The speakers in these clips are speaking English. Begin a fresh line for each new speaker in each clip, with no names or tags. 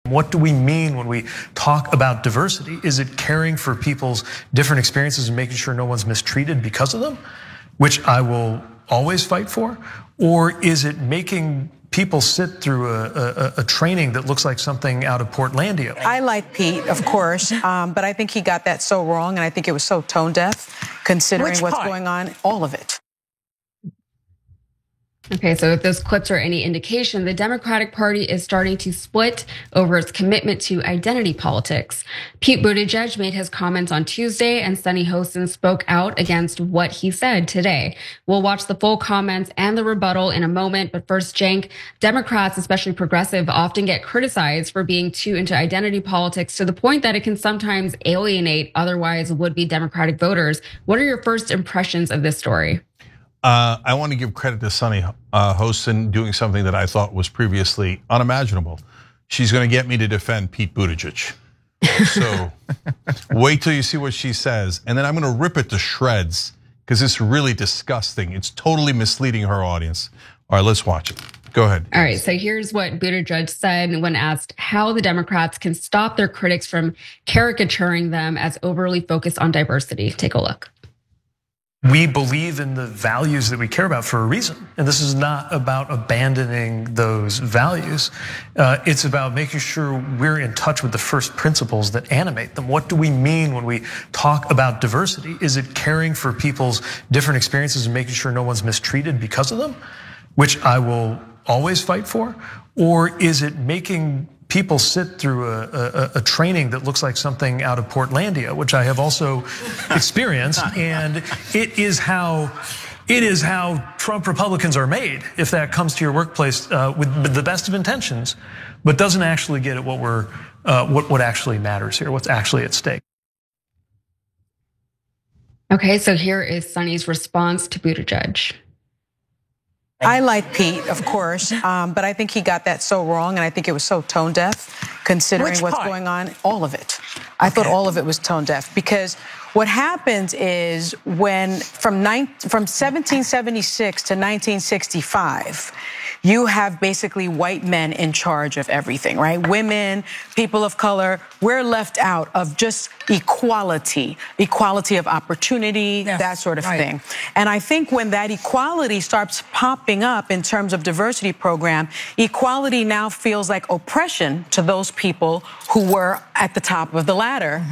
What do we mean when we talk about diversity? Is it caring for people's different experiences and making sure no one's mistreated because of them, which I will always fight for? Or is it making people sit through a training that looks like something out of Portlandia?
I like Pete, of course, but I think he got that so wrong, and I think it was so tone deaf, considering what's going on, all of it.
Okay, so if those clips are any indication, the Democratic Party is starting to split over its commitment to identity politics. Pete Buttigieg made his comments on Tuesday, and Sunny Hostin spoke out against what he said today. We'll watch the full comments and the rebuttal in a moment, but first, Cenk, Democrats, especially progressive, often get criticized for being too into identity politics to the point that it can sometimes alienate otherwise would-be Democratic voters. What are your first impressions of this story?
I want to give credit to Sunny Hostin doing something that I thought was previously unimaginable. She's going to get me to defend Pete Buttigieg. So wait till you see what she says, and then I'm going to rip it to shreds because it's really disgusting. It's totally misleading her audience. All right, let's watch it. Go ahead.
All right, so here's what Buttigieg said when asked how the Democrats can stop their critics from caricaturing them as overly focused on diversity. Take a look.
We believe in the values that we care about for a reason. And this is not about abandoning those values. It's about making sure we're in touch with the first principles that animate them. What do we mean when we talk about diversity? Is it caring for people's different experiences and making sure no one's mistreated because of them, which I will always fight for? Or is it making people sit through a training that looks like something out of Portlandia, which I have also experienced, and it is how Trump Republicans are made. If that comes to your workplace with the best of intentions, but doesn't actually get at what actually matters here, what's actually at stake.
Okay, so here is Sunny's response to Buttigieg.
I like Pete, of course, but I think he got that so wrong, and I think it was so tone deaf, considering what's going on, all of it. I thought all of it was tone deaf, because what happens is when from 1776 to 1965, you have basically white men in charge of everything, right? Women, people of color, we're left out of just equality of opportunity, that sort of thing. And I think when that equality starts popping up in terms of diversity program, equality now feels like oppression to those people who were at the top of the ladder,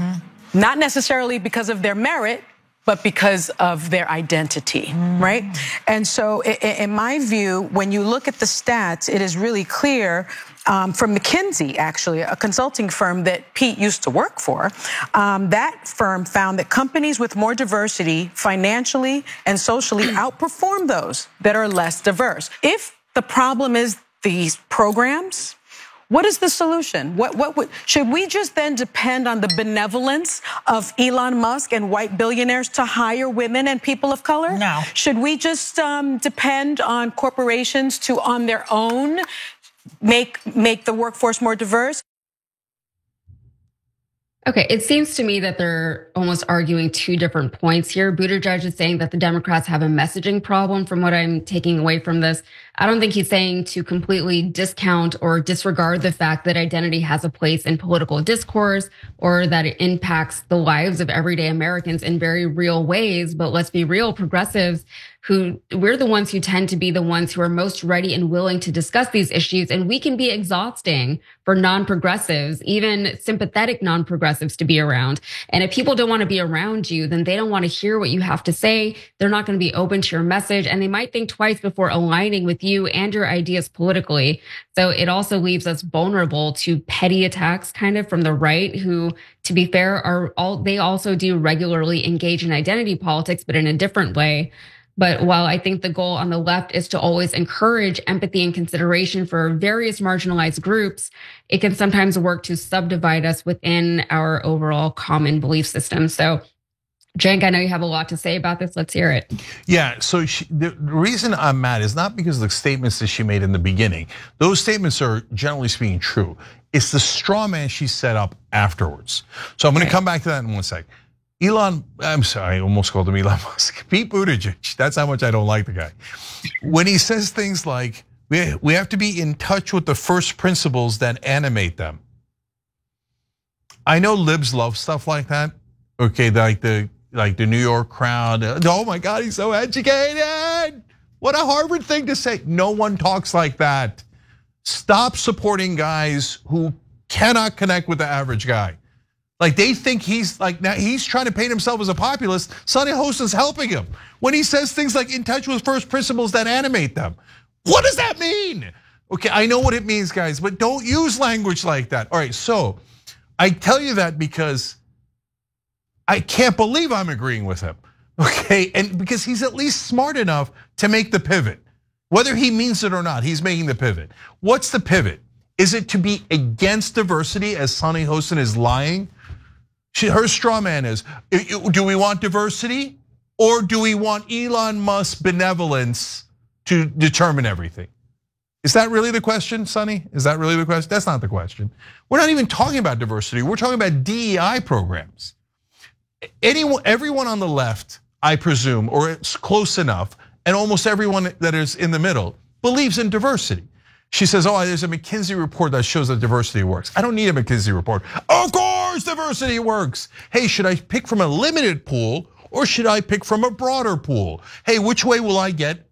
not necessarily because of their merit, but because of their identity, right? And so in my view, when you look at the stats, it is really clear from McKinsey, actually, a consulting firm that Pete used to work for, that firm found that companies with more diversity financially and socially outperform those that are less diverse. If the problem is these programs, what is the solution? Should we just then depend on the benevolence of Elon Musk and white billionaires to hire women and people of color?
No.
Should we just depend on corporations to, on their own, make the workforce more diverse?
Okay, it seems to me that they're almost arguing two different points here. Buttigieg is saying that the Democrats have a messaging problem from what I'm taking away from this. I don't think he's saying to completely discount or disregard the fact that identity has a place in political discourse or that it impacts the lives of everyday Americans in very real ways. But let's be real, progressives, we're the ones who tend to be the ones who are most ready and willing to discuss these issues. And we can be exhausting for non-progressives, even sympathetic non-progressives to be around. And if people don't want to be around you, then they don't want to hear what you have to say. They're not going to be open to your message, and they might think twice before aligning with you and your ideas politically. So it also leaves us vulnerable to petty attacks kind of from the right, who, to be fair, they also do regularly engage in identity politics, but in a different way. But while I think the goal on the left is to always encourage empathy and consideration for various marginalized groups, it can sometimes work to subdivide us within our overall common belief system. So, Cenk, I know you have a lot to say about this. Let's hear it.
Yeah, so the reason I'm mad is not because of the statements that she made in the beginning. Those statements are generally speaking true. It's the straw man she set up afterwards. So I'm gonna come back to that in one sec. I'm sorry, I almost called him Elon Musk. Pete Buttigieg, that's how much I don't like the guy. When he says things like, we have to be in touch with the first principles that animate them. I know libs love stuff like that. Okay, like the New York crowd. Oh my God, he's so educated. What a Harvard thing to say. No one talks like that. Stop supporting guys who cannot connect with the average guy. Like they think he's like, now he's trying to paint himself as a populist. Sonny Hostin's helping him when he says things like in touch with first principles that animate them. What does that mean? Okay, I know what it means, guys, but don't use language like that. All right, so I tell you that because I can't believe I'm agreeing with him, okay? And because he's at least smart enough to make the pivot. Whether he means it or not, he's making the pivot. What's the pivot? Is it to be against diversity as Sonny Hostin is lying? Her straw man is, do we want diversity or do we want Elon Musk's benevolence to determine everything? Is that really the question, Sonny? Is that really the question? That's not the question. We're not even talking about diversity. We're talking about DEI programs. Everyone on the left, I presume, or it's close enough, and almost everyone that is in the middle believes in diversity. She says, oh, there's a McKinsey report that shows that diversity works. I don't need a McKinsey report. Of course diversity works. Hey, should I pick from a limited pool or should I pick from a broader pool? Hey, which way will I get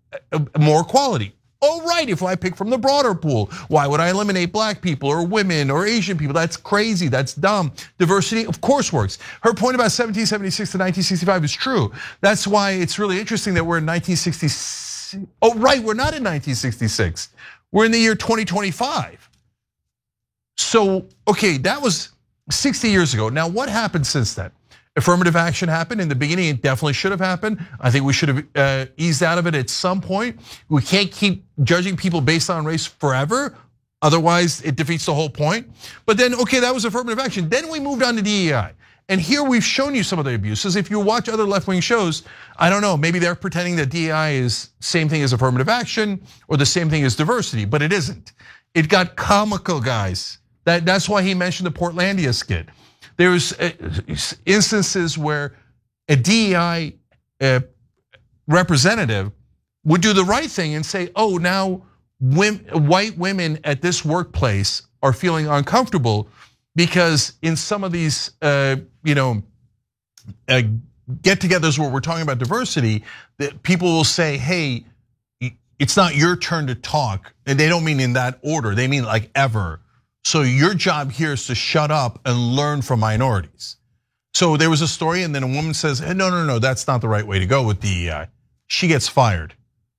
more equality? Oh, right, if I pick from the broader pool, why would I eliminate black people or women or Asian people? That's crazy, that's dumb. Diversity, of course, works. Her point about 1776 to 1965 is true. That's why it's really interesting that we're in 1966. Oh, right, we're not in 1966. We're in the year 2025. So, okay, that was 60 years ago. Now, what happened since then? Affirmative action happened in the beginning. It definitely should have happened. I think we should have eased out of it at some point. We can't keep judging people based on race forever. Otherwise, it defeats the whole point. But then, okay, that was affirmative action. Then we moved on to DEI. And here we've shown you some of the abuses. If you watch other left-wing shows, I don't know, maybe they're pretending that DEI is same thing as affirmative action or the same thing as diversity, but it isn't. It got comical, guys. That's why he mentioned the Portlandia skit. There's instances where a DEI representative would do the right thing and say, oh, now white women at this workplace are feeling uncomfortable because in some of these get-togethers where we're talking about diversity, that people will say, hey, it's not your turn to talk. And they don't mean in that order, they mean like ever. So your job here is to shut up and learn from minorities. So there was a story and then a woman says, hey, no, that's not the right way to go with DEI. She gets fired.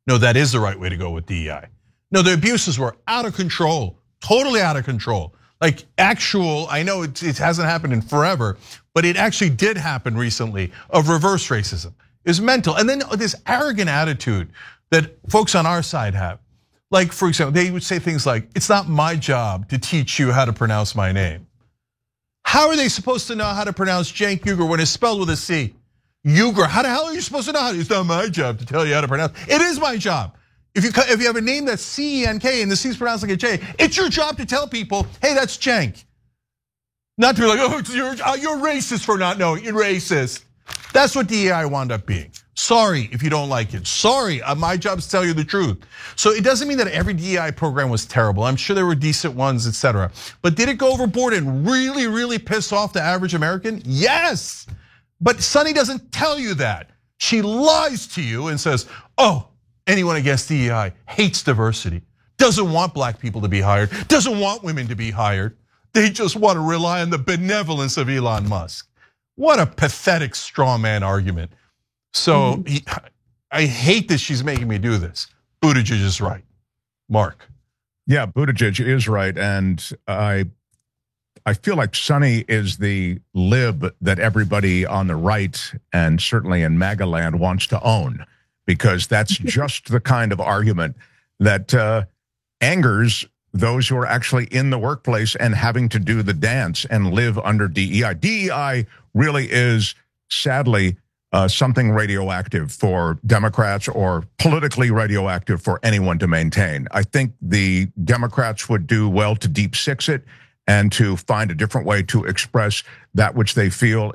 No, that is the right way to go with DEI. No, the abuses were out of control, totally out of control. Like actual, I know it hasn't happened in forever, but it actually did happen recently of reverse racism. It's mental. And then this arrogant attitude that folks on our side have. Like, for example, they would say things like, it's not my job to teach you how to pronounce my name. How are they supposed to know how to pronounce Cenk Uygur when it's spelled with a C? Uygur, how the hell are you supposed to know how to? It's not my job to tell you how to pronounce. It is my job. If you have a name that's C-E-N-K and the C is pronounced like a J, it's your job to tell people, hey, that's Cenk. Not to be like, oh, you're racist for not knowing, you're racist. That's what DEI wound up being. Sorry if you don't like it. Sorry, my job is to tell you the truth. So it doesn't mean that every DEI program was terrible. I'm sure there were decent ones, etc. But did it go overboard and really, really piss off the average American? Yes. But Sonny doesn't tell you that. She lies to you and says, oh, anyone against DEI hates diversity, doesn't want black people to be hired, doesn't want women to be hired. They just want to rely on the benevolence of Elon Musk. What a pathetic straw man argument. So I hate that she's making me do this. Buttigieg is right. Mark.
Yeah, Buttigieg is right. And I feel like Sonny is the lib that everybody on the right and certainly in MAGA land wants to own, because that's just the kind of argument that angers those who are actually in the workplace and having to do the dance and live under DEI. DEI really is, sadly, something radioactive for Democrats or politically radioactive for anyone to maintain. I think the Democrats would do well to deep six it and to find a different way to express that which they feel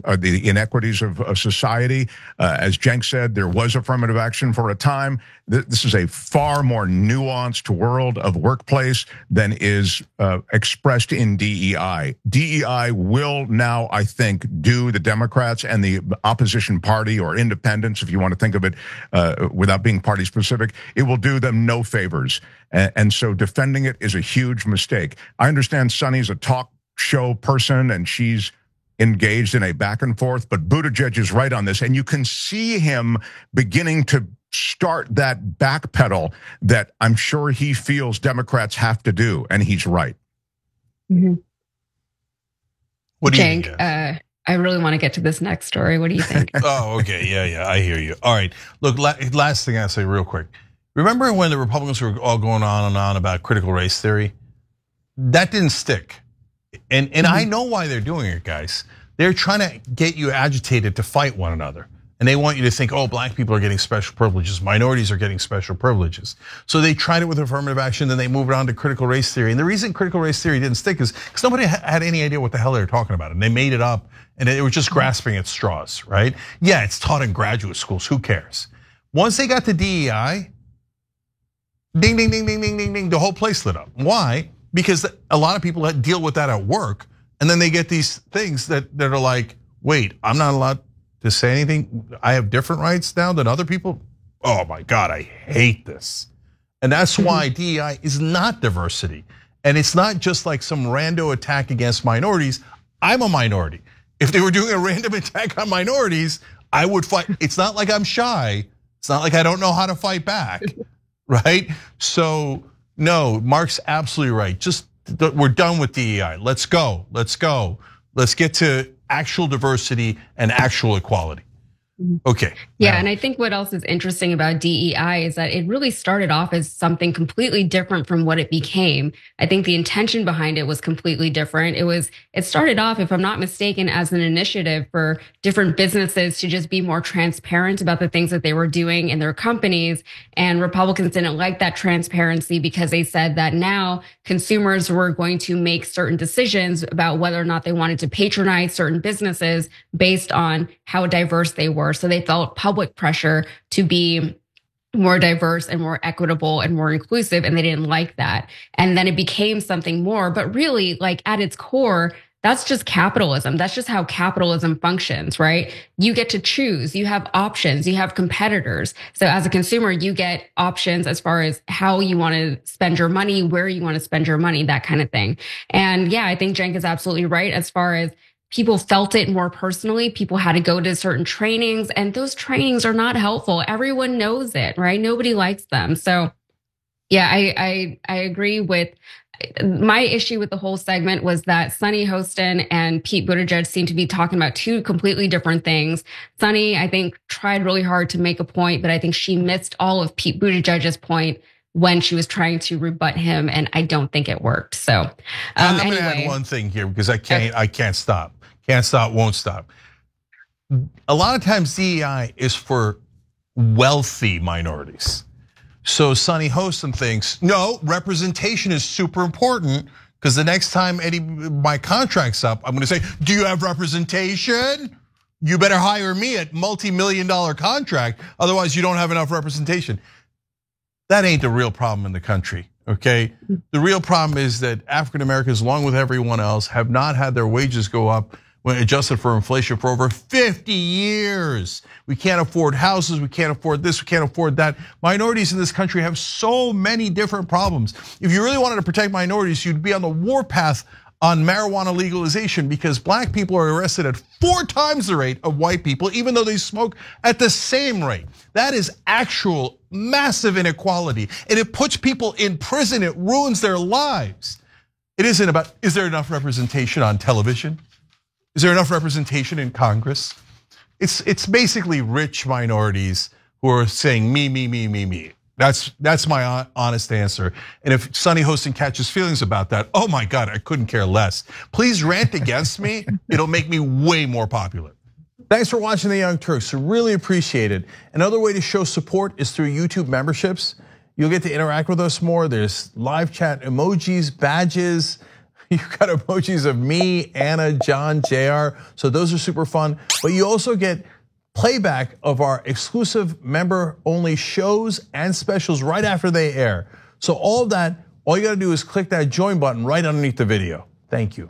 are the inequities of society. As Cenk said, there was affirmative action for a time. This is a far more nuanced world of workplace than is expressed in DEI. DEI will now, I think, do the Democrats and the opposition party, or independents, if you want to think of it without being party specific, it will do them no favors. And so defending it is a huge mistake. I understand Sunny's a talk show person and she's engaged in a back and forth, but Buttigieg is right on this. And you can see him beginning to start that backpedal that I'm sure he feels Democrats have to do, and he's right.
Mm-hmm.
What do you
Cenk,
think?
I really want to get to this next story. What do you think?
Oh, okay, yeah, I hear you. All right, look, last thing I'll say real quick. Remember when the Republicans were all going on and on about critical race theory? That didn't stick. And I know why they're doing it, guys. They're trying to get you agitated to fight one another. And they want you to think, oh, black people are getting special privileges, minorities are getting special privileges. So they tried it with affirmative action, then they moved on to critical race theory. And the reason critical race theory didn't stick is because nobody had any idea what the hell they were talking about. And they made it up, and they were just grasping at straws, right? Yeah, it's taught in graduate schools, who cares? Once they got to DEI, ding, ding, ding, ding, ding, ding, ding, the whole place lit up. Why? Because a lot of people deal with that at work, and then they get these things that are like, wait, I'm not allowed to say anything. I have different rights now than other people. Oh my God, I hate this. And that's why DEI is not diversity. And it's not just like some rando attack against minorities. I'm a minority. If they were doing a random attack on minorities, I would fight. It's not like I'm shy. It's not like I don't know how to fight back, right? So no, Mark's absolutely right. Just, we're done with DEI. Let's go, let's go. Let's get to actual diversity and actual equality. Okay.
Yeah, and I think what else is interesting about DEI is that it really started off as something completely different from what it became. I think the intention behind it was completely different. It started off, if I'm not mistaken, as an initiative for different businesses to just be more transparent about the things that they were doing in their companies. And Republicans didn't like that transparency because they said that now consumers were going to make certain decisions about whether or not they wanted to patronize certain businesses based on how diverse they were. So they felt public pressure to be more diverse and more equitable and more inclusive, and they didn't like that. And then it became something more, but really, like at its core, that's just capitalism. That's just how capitalism functions, right? You get to choose, you have options, you have competitors. So as a consumer, you get options as far as how you want to spend your money, where you want to spend your money, that kind of thing. And yeah, I think Cenk is absolutely right as far as people felt it more personally. People had to go to certain trainings, and those trainings are not helpful. Everyone knows it, right? Nobody likes them. So yeah, I agree with my issue with the whole segment was that Sunny Hostin and Pete Buttigieg seem to be talking about two completely different things. Sunny, I think, tried really hard to make a point, but I think she missed all of Pete Buttigieg's point when she was trying to rebut him, and I don't think it worked. So
I'm gonna add one thing here because I can't stop. Can't stop, won't stop. A lot of times DEI is for wealthy minorities. So Sunny Hostin thinks, no, representation is super important because the next time my contract's up, I'm gonna say, do you have representation? You better hire me at multi-million-dollar contract, otherwise you don't have enough representation. That ain't the real problem in the country, okay? The real problem is that African Americans, along with everyone else, have not had their wages go up when adjusted for inflation for over 50 years. We can't afford houses, we can't afford this, we can't afford that. Minorities in this country have so many different problems. If you really wanted to protect minorities, you'd be on the warpath on marijuana legalization because black people are arrested at 4 times the rate of white people, even though they smoke at the same rate. That is actual massive inequality, and it puts people in prison, it ruins their lives. It isn't about, is there enough representation on television? Is there enough representation in Congress? It's basically rich minorities who are saying me, me, me, me, me. That's my honest answer. And if Sunny Hostin catches feelings about that, oh my God, I couldn't care less. Please rant against me. It'll make me way more popular. Thanks for watching The Young Turks. I really appreciate it. Another way to show support is through YouTube memberships. You'll get to interact with us more. There's live chat emojis, badges. You've got emojis of me, Anna, John, JR. So those are super fun. But you also get playback of our exclusive member-only shows and specials right after they air. So all of that, all you gotta do is click that join button right underneath the video. Thank you.